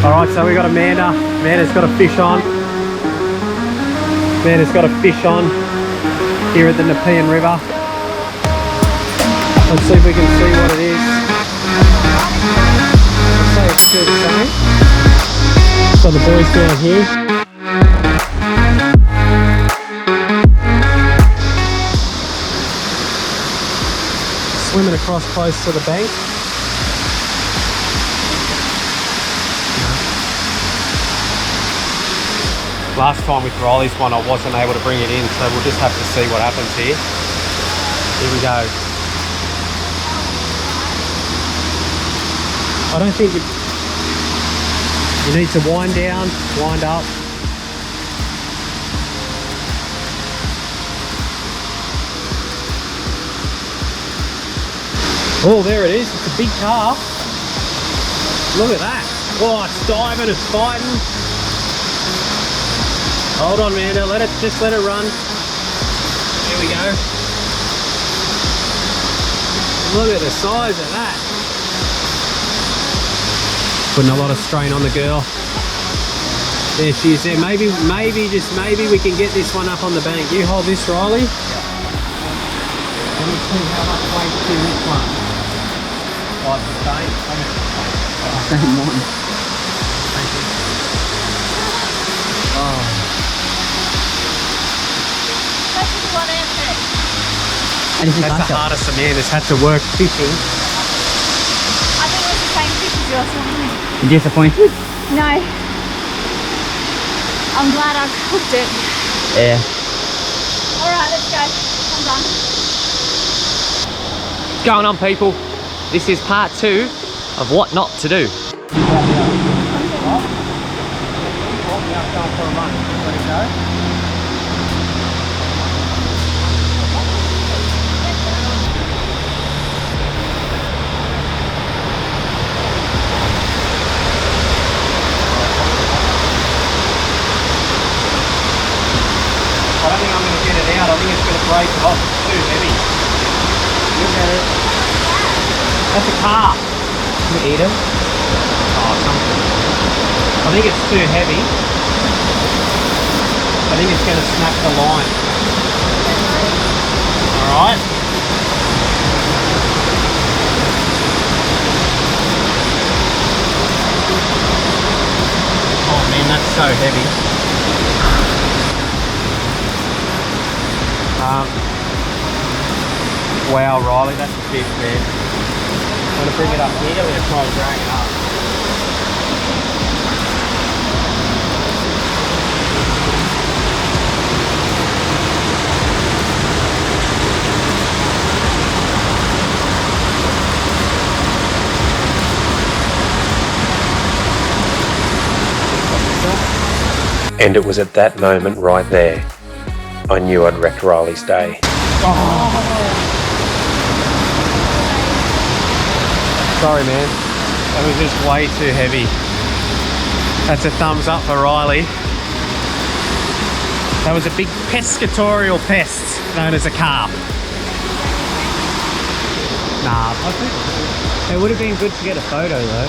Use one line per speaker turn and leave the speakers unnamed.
Alright, so we got Amanda. Amanda's got a fish on. Amanda's got a fish on here at the Nepean River. Let's see if we can see what it is. I'd say it's still the same. Got the boys down here. Swimming across close to the bank. Last time with Riley's one I wasn't able to bring it in, so we'll just have to see what happens here. Here we go. I don't think you need to wind down, wind up. Oh, there it is. It's a big carp. Look at that. Oh, it's diving, it's fighting. Hold on, Amanda. Just let it run. There we go. Look at the size of that. Putting a lot of strain on the girl. There she is there. Maybe we can get this one up on the bank. You hold this, Riley. Let me see how much weight's in this one. Oh, it's the same.
Same one.
Thank you. Oh. That's the hardest Amanda's had to work fishing.
I think it was the same fish as yours, wasn't it?
Disappointed?
No. I'm glad I cooked it.
Yeah.
Alright, let's go. I'm done.
What's going on, people? This is part 2 of what not to do.
I don't think I'm going to get it out. I think it's going to break it off. It's too heavy. Look at it. That's a carp.
Can we eat them?
Oh, something. I think it's too heavy. I think it's going to snap the line. Alright. Oh man, that's so heavy. Wow, Riley, that's a fish, man. I'm going to bring it up here. We're going to try and drag it up. And it was at that moment right there I knew I'd wrecked Riley's day. Oh. Sorry, man. That was just way too heavy. That's a thumbs up for Riley. That was a big pescatorial pest known as a carp. Nah, it would have been good to get a photo though.